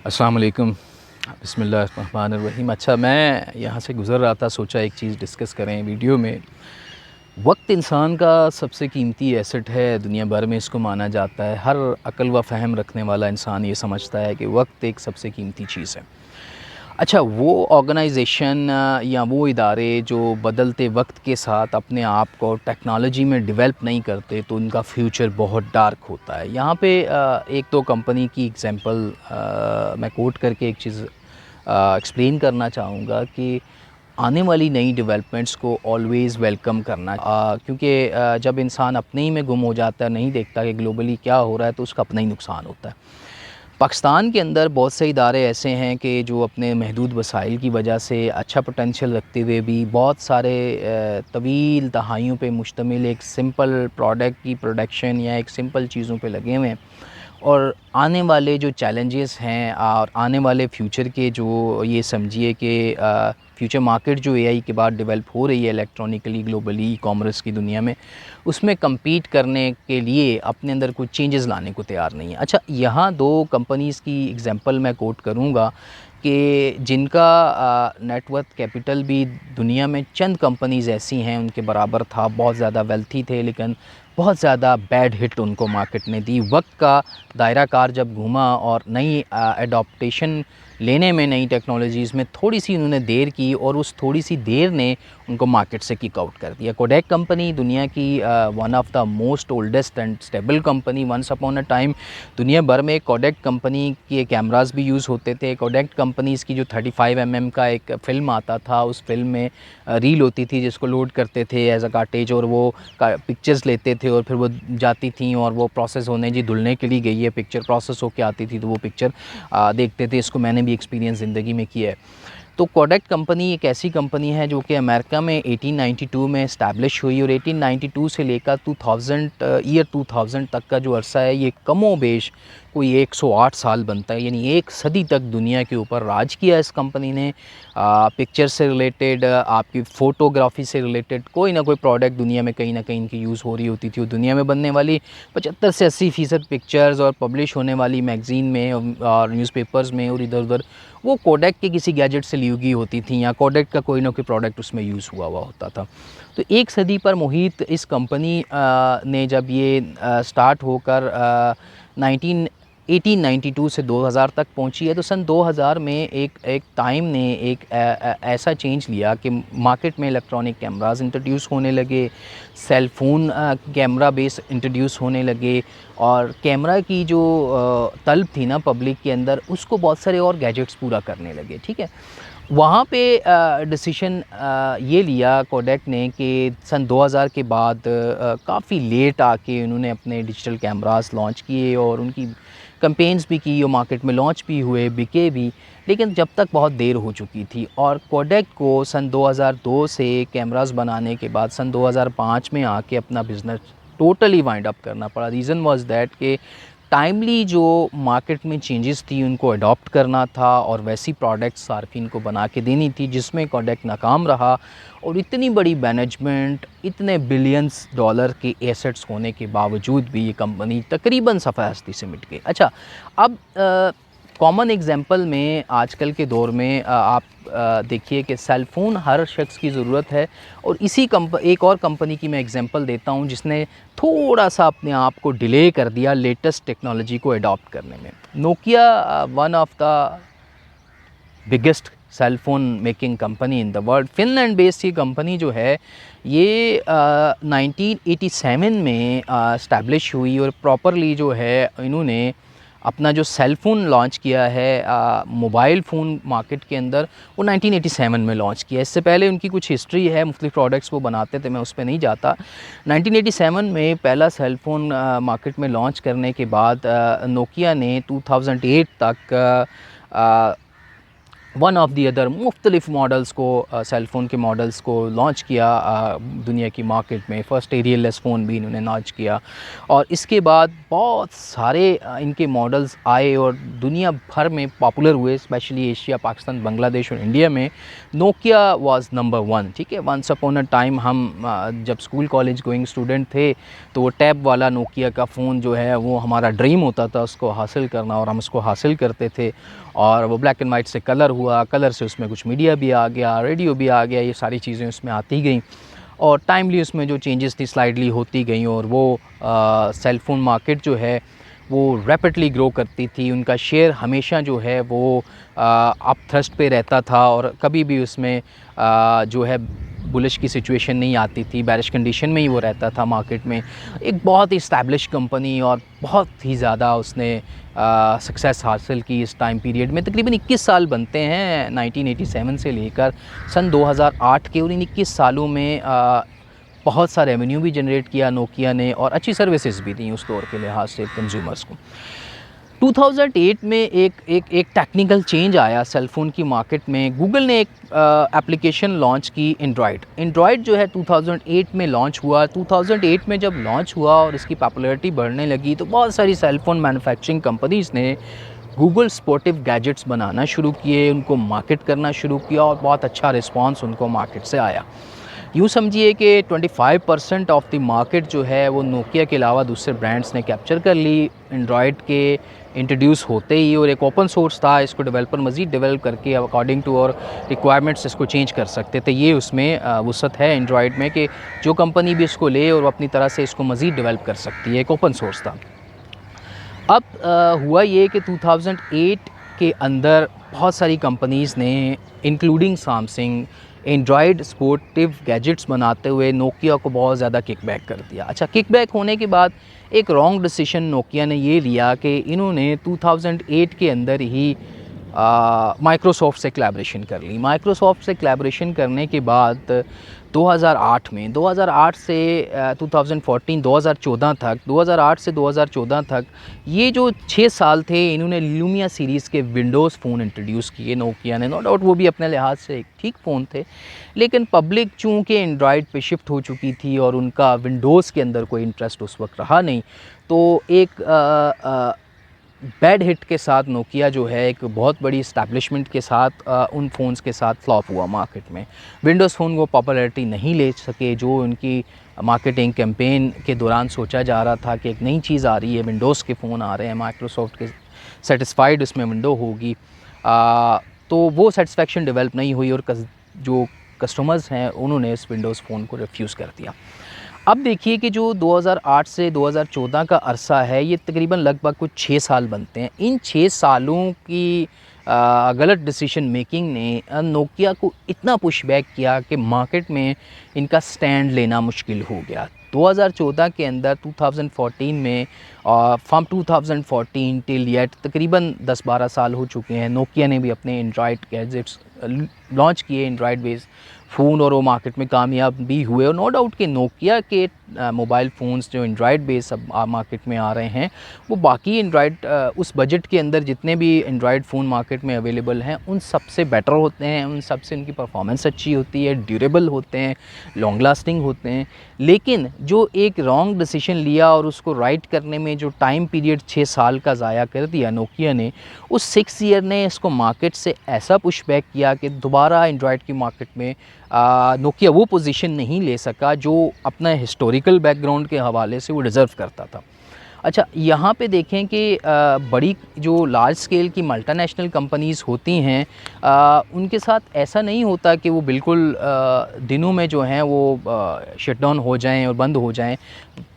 अस्सलाम वालेकुम। बिस्मिल्लाहिर्रहमानिर्रहीम। अच्छा, मैं यहाँ से गुज़र रहा था, सोचा एक चीज़ डिस्कस करें वीडियो में। वक्त इंसान का सबसे कीमती एसेट है, दुनिया भर में इसको माना जाता है। हर अक्ल व फ़हम रखने वाला इंसान ये समझता है कि वक्त एक सबसे कीमती चीज़ है। अच्छा, वो ऑर्गेनाइजेशन या वो इदारे जो बदलते वक्त के साथ अपने आप को टेक्नोलॉजी में डेवलप नहीं करते, तो उनका फ्यूचर बहुत डार्क होता है। यहाँ पे एक दो कंपनी की एग्जांपल मैं कोट करके एक चीज़ एक्सप्लेन करना चाहूँगा कि आने वाली नई डेवलपमेंट्स को ऑलवेज़ वेलकम करना, क्योंकि जब इंसान अपने ही में गुम हो जाता है, नहीं देखता कि ग्लोबली क्या हो रहा है, तो उसका अपना ही नुकसान होता है। पाकिस्तान के अंदर बहुत से इदारे ऐसे हैं कि जो अपने महदूद वसाइल की वजह से अच्छा पोटेंशियल रखते हुए भी बहुत सारे तवील दहाइयों पे मुश्तमिल एक सिंपल प्रोडक्ट की प्रोडक्शन या एक सिंपल चीज़ों पे लगे हुए हैं। और आने वाले जो चैलेंजेस हैं और आने वाले फ्यूचर के जो, ये समझिए कि फ्यूचर मार्केट जो एआई के बाद डेवलप हो रही है इलेक्ट्रॉनिकली ग्लोबली, ई कॉमर्स की दुनिया में, उसमें कम्पीट करने के लिए अपने अंदर कुछ चेंजेस लाने को तैयार नहीं है। अच्छा, यहाँ दो कंपनीज़ की एग्जांपल मैं कोट करूँगा कि जिनका नेटवर्थ कैपिटल भी दुनिया में चंद कंपनीज़ ऐसी हैं उनके बराबर था, बहुत ज़्यादा वेल्थी थे, लेकिन बहुत ज़्यादा बैड हिट उनको मार्केट ने दी। वक्त का दायरा कार जब घूमा और नई एडॉप्टेशन लेने में, नई टेक्नोलॉजीज़ में थोड़ी सी उन्होंने देर की, और उस थोड़ी सी देर ने उनको मार्केट से किक आउट कर दिया। कोडैक कंपनी दुनिया की one of the most oldest and stable company, once upon a time दुनिया भर में कोडैक कंपनी के कैमरास भी यूज़ होते थे। कोडैक कंपनीज़ की जो 35 mm का एक फ़िल्म आता था, उस फिल्म में रील होती थी जिसको लोड करते थे एज अ कार्टेज, और वो पिक्चर्स लेते थे और फिर वो जाती थी और वो प्रोसेस होने, जी धुलने के लिए गई है पिक्चर, प्रोसेस होके आती थी, तो वो पिक्चर देखते थे। इसको मैंने भी एक्सपीरियंस ज़िंदगी में किया है। तो कोडैक कंपनी एक ऐसी कंपनी है जो कि अमेरिका में 1892 में इस्टेब्लिश हुई, और 1892 से लेकर 2000 तक का जो अरसा है, ये कमोबेश कोई 108 साल बनता है, यानी एक सदी तक दुनिया के ऊपर राज किया इस कंपनी ने। पिक्चर से रिलेटेड, आपकी फ़ोटोग्राफ़ी से रिलेटेड कोई ना कोई प्रोडक्ट दुनिया में कहीं ना कहीं इनकी यूज़ हो रही होती थी। और दुनिया में बनने वाली 75 से 80% पिक्चर्स और पब्लिश होने वाली मैगज़ीन में और न्यूज़पेपर्स में और इधर उधर, वो कोडैक के किसी गैजेट से ली गई होती थी, या कोडैक का कोई ना कोई प्रोडक्ट उसमें यूज़ हुआ हुआ होता था। तो एक सदी पर मुहित इस कंपनी ने जब ये स्टार्ट होकर 1892 से 2000 तक पहुंची है, तो सन 2000 में एक टाइम ने एक ऐसा चेंज लिया कि मार्केट में इलेक्ट्रॉनिक कैमरास इंट्रोड्यूस होने लगे, cell phone camera base introduce होने लगे, और कैमरा की जो तलब थी ना पब्लिक के अंदर, उसको बहुत सारे और गैजेट्स पूरा करने लगे। ठीक है, वहाँ पे डिसीशन ये लिया कोडैक ने कि सन 2000 के बाद काफ़ी लेट आके उन्होंने अपने डिजिटल कैमरास लॉन्च किए, और उनकी कैंपेन्स भी की और मार्केट में लॉन्च भी हुए, बिके भी, लेकिन जब तक बहुत देर हो चुकी थी। और कोडैक को सन 2002 से कैमरास बनाने के बाद सन 2005 में आके अपना बिज़नेस टोटली वाइंड अप करना पड़ा। रीज़न वाज़ दैट कि टाइमली जो मार्केट में चेंजेस थी उनको अडॉप्ट करना था, और वैसी प्रोडक्ट्स सार्फिन को बना के देनी थी, जिसमें कोडैक नाकाम रहा। और इतनी बड़ी मैनेजमेंट, इतने बिलियंस डॉलर के एसेट्स होने के बावजूद भी ये कंपनी तकरीबन सफ़ाहस्ती से मिट गई। अच्छा, अब कॉमन एग्जांपल में आजकल के दौर में आप देखिए कि सेल फ़ोन हर शख्स की ज़रूरत है, और इसी एक और कंपनी की मैं एग्जांपल देता हूँ जिसने थोड़ा सा अपने आप को डिले कर दिया लेटेस्ट टेक्नोलॉजी को अडॉप्ट करने में। Nokia one of the biggest cell phone making company in the world, Finland based ये कंपनी जो है, ये 1987 में इस्टेब्लिश हुई, और प्रॉपरली जो है इन्होंने अपना जो सेल फ़ोन लॉन्च किया है मोबाइल फ़ोन मार्केट के अंदर, वो 1987 में लॉन्च किया। इससे पहले उनकी कुछ हिस्ट्री है, मुख्तलिफ़ प्रोडक्ट्स वो बनाते थे, मैं उस पे नहीं जाता। 1987 में पहला सेल फ़ोन मार्केट में लॉन्च करने के बाद नोकिया ने 2008 तक वन ऑफ दी अदर मुख्तलिफ मॉडल्स को सेल फ़ोन के मॉडल्स को लॉन्च किया दुनिया की मार्केट में। फ़र्स्ट एरियललेस फ़ोन भी इन्होंने लॉन्च किया और इसके बाद बहुत सारे इनके मॉडल्स आए और दुनिया भर में पॉपुलर हुए, स्पेशली एशिया, पाकिस्तान, बांग्लादेश और इंडिया में नोकिया वाज नंबर वन। ठीक है, वंस अपॉन अ टाइम हम जब स्कूल कॉलेज गोइंग स्टूडेंट थे तो वो टैब वाला नोकिया का फ़ोन जो है वो हमारा ड्रीम होता था उसको हासिल करना, और हम उसको हासिल करते थे। और वो ब्लैक एंड वाइट से कलर हुआ, कलर से उसमें कुछ मीडिया भी आ गया, रेडियो भी आ गया, ये सारी चीज़ें उसमें आती गई और टाइमली उसमें जो चेंजेस थी स्लाइडली होती गई और वो सेल फ़ोन मार्केट जो है वो रैपिडली ग्रो करती थी। उनका शेयर हमेशा जो है वो अप थ्रस्ट पे रहता था और कभी भी उसमें जो है बुलिश की सिचुएशन नहीं आती थी, बैरिश कंडीशन में ही वो रहता था मार्केट में। एक बहुत ही इस्टेब्लिश कंपनी और बहुत ही ज़्यादा उसने सक्सेस हासिल की इस टाइम पीरियड में। तकरीबन 21 साल बनते हैं 1987 से लेकर सन 2008 के, और इन 21 सालों में बहुत सा रेवेन्यू भी जनरेट किया नोकिया ने और अच्छी सर्विसेज भी दी उस दौर के लिहाज से कंज्यूमर्स को। 2008 में एक टेक्निकल चेंज आया सेल फ़ोन की मार्केट में। गूगल ने एक एप्लीकेशन लॉन्च की एंड्रॉयड जो है 2008 में लॉन्च हुआ। 2008 में जब लॉन्च हुआ और इसकी पॉपुलैरिटी बढ़ने लगी तो बहुत सारी सेल फ़ोन मैन्युफैक्चरिंग कंपनीज़ ने गूगल स्पोर्टिव गैजेट्स बनाना शुरू किए, उनको मार्केट करना शुरू किया और बहुत अच्छा रिस्पांस उनको मार्केट से आया। यूँ समझिए कि 25% ऑफ द मार्केट जो है वो नोकिया के अलावा दूसरे ब्रांड्स ने कैप्चर कर ली एंड्रॉयड के इंट्रोड्यूस होते ही। और एक ओपन सोर्स था, इसको डेवलपर मज़ीद डेवलप करके अकॉर्डिंग टू और रिक्वायरमेंट्स इसको चेंज कर सकते थे। ये उसमें वसअत है एंड्रॉयड में कि जो कंपनी भी इसको ले और अपनी तरह से इसको मज़ीद डेवलप कर सकती है, एक ओपन सोर्स था। अब हुआ ये कि 2008 के अंदर बहुत सारी कंपनीज़ ने including Samsung Android sportive gadgets बनाते हुए नोकिया को बहुत ज़्यादा किकबैक कर दिया। अच्छा, किकबैक होने के बाद एक रॉन्ग डिसीजन नोकिया ने ये लिया कि इन्होंने 2008 के अंदर ही माइक्रोसॉफ्ट से कोलैबोरेशन कर ली। माइक्रोसॉफ्ट से कोलैबोरेशन करने के बाद 2008 से 2014 तक 2008 से 2014 तक ये जो 6 साल थे इन्होंने लूमिया सीरीज़ के विंडोज़ फ़ोन इंट्रोड्यूस किए नोकिया ने। नो डाउट वो भी अपने लिहाज से एक ठीक फ़ोन थे, लेकिन पब्लिक चूँकि एंड्रॉयड पे शिफ्ट हो चुकी थी और उनका विंडोज़ के अंदर कोई इंटरेस्ट उस वक्त रहा नहीं, तो एक बैड हिट के साथ नोकिया जो है एक बहुत बड़ी इस्टेब्लिशमेंट के साथ उन फ़ोन्स के साथ फ्लॉप हुआ मार्केट में। विंडोज़ फ़ोन वो पॉपुलैरिटी नहीं ले सके जो उनकी मार्केटिंग कैंपेन के दौरान सोचा जा रहा था कि एक नई चीज़ आ रही है, विंडोज़ के फ़ोन आ रहे हैं, माइक्रोसॉफ्ट के सेटिस्फाइड उसमें विंडो होगी। तो वो सेटिस्फेक्शन डेवलप नहीं हुई और जो कस्टमर्स हैं उन्होंने इस विंडोज़ फ़ोन को रिफ्यूज़ कर दिया। अब देखिए कि जो 2008 से 2014 का अरसा है ये तकरीबन लगभग कुछ 6 साल बनते हैं। इन 6 सालों की गलत डिसीजन मेकिंग ने नोकिया को इतना पुश बैक किया कि मार्केट में इनका स्टैंड लेना मुश्किल हो गया। 2014 के अंदर 2014 में फ्रॉम 2014 टिल येट तकरीबन 10-12 साल हो चुके हैं। नोकिया ने भी अपने एंड्रॉयड गैजेट्स लॉन्च किए, एंड्रॉयड बेस्ड फ़ोन, और वो मार्केट में कामयाब भी हुए। और नो डाउट कि नोकिया के मोबाइल फ़ोन्स जो एंड्रॉयड बेस्ड अब मार्केट में आ रहे हैं वो बाकी एंड्रॉयड उस बजट के अंदर जितने भी एंड्रॉयड फ़ोन मार्केट में अवेलेबल हैं उन सबसे बेटर होते हैं, उन सबसे उनकी परफॉर्मेंस अच्छी होती है, ड्यूरेबल होते हैं, लॉन्ग लास्टिंग होते हैं। लेकिन जो एक रॉन्ग डिसीजन लिया और उसको राइट करने में जो टाइम पीरियड 6 साल का ज़ाया कर दिया नोकिया ने, उस 6 ईयर ने इसको मार्केट से ऐसा पुश बैक किया कि दोबारा एंड्रॉयड की मार्केट में नोकिया वो पोजीशन नहीं ले सका जो अपना हिस्टोरिकल बैकग्राउंड के हवाले से वो डिज़र्व करता था। अच्छा, यहाँ पे देखें कि बड़ी जो लार्ज स्केल की मल्टीनेशनल कंपनीज़ होती हैं उनके साथ ऐसा नहीं होता कि वो बिल्कुल दिनों में जो हैं वो शट डाउन हो जाएं और बंद हो जाएं।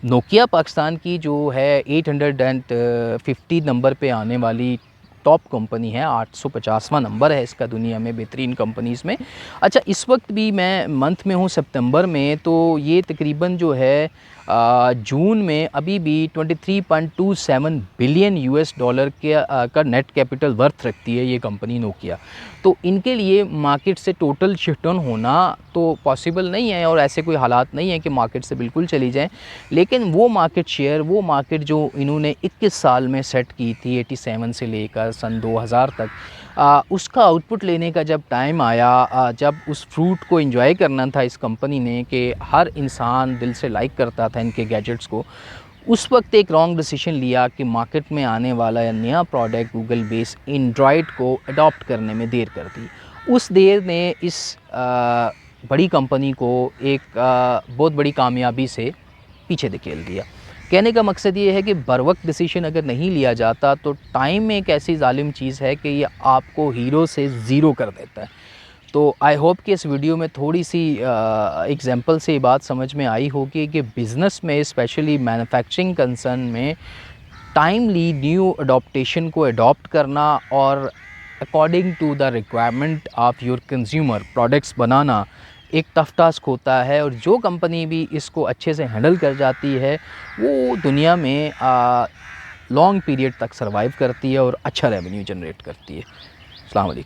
नोकिया पाकिस्तान की जो है 850 नंबर पे आने वाली टॉप कंपनी है, 850वां नंबर है इसका दुनिया में बेहतरीन कंपनीज़ में। अच्छा, इस वक्त भी मैं मंथ में हूँ सितंबर में, तो ये तकरीबन जो है जून में अभी भी 23.27 बिलियन यूएस डॉलर के का नेट कैपिटल वर्थ रखती है ये कंपनी नोकिया। तो इनके लिए मार्केट से टोटल शिफ्ट ऑन होना तो पॉसिबल नहीं है, और ऐसे कोई हालात नहीं है कि मार्केट से बिल्कुल चली जाएं। लेकिन वो मार्केट शेयर, वो मार्केट जो इन्होंने 21 साल में सेट की थी 87 से लेकर सन 2000 तक, उसका आउटपुट लेने का जब टाइम आया, जब उस फ्रूट को एंजॉय करना था इस कंपनी ने कि हर इंसान दिल से लाइक करता था इनके गैजेट्स को, उस वक्त एक रॉन्ग डिसीजन लिया कि मार्केट में आने वाला या नया प्रोडक्ट गूगल बेस एंड्रॉयड को अडॉप्ट करने में देर कर दी। उस देर ने इस बड़ी कंपनी को एक बहुत बड़ी कामयाबी से पीछे धकेल दिया। कहने का मकसद ये है कि बर वक्त डिसीजन अगर नहीं लिया जाता तो टाइम एक ऐसी ज़ालिम चीज़ है कि ये आपको हीरो से ज़ीरो कर देता है। तो आई होप कि इस वीडियो में थोड़ी सी एग्जांपल से ये बात समझ में आई होगी कि बिज़नेस में, स्पेशली मैन्युफैक्चरिंग कंसर्न में, टाइमली न्यू अडॉप्टेशन को अडॉप्ट करना और according to the requirement of your consumer products बनाना एक टफ टास्क होता है। और जो कंपनी भी इसको अच्छे से हैंडल कर जाती है वो दुनिया में लॉन्ग पीरियड तक सर्वाइव करती है और अच्छा रेवेन्यू जनरेट करती है। अस्सलाम वालेकुम।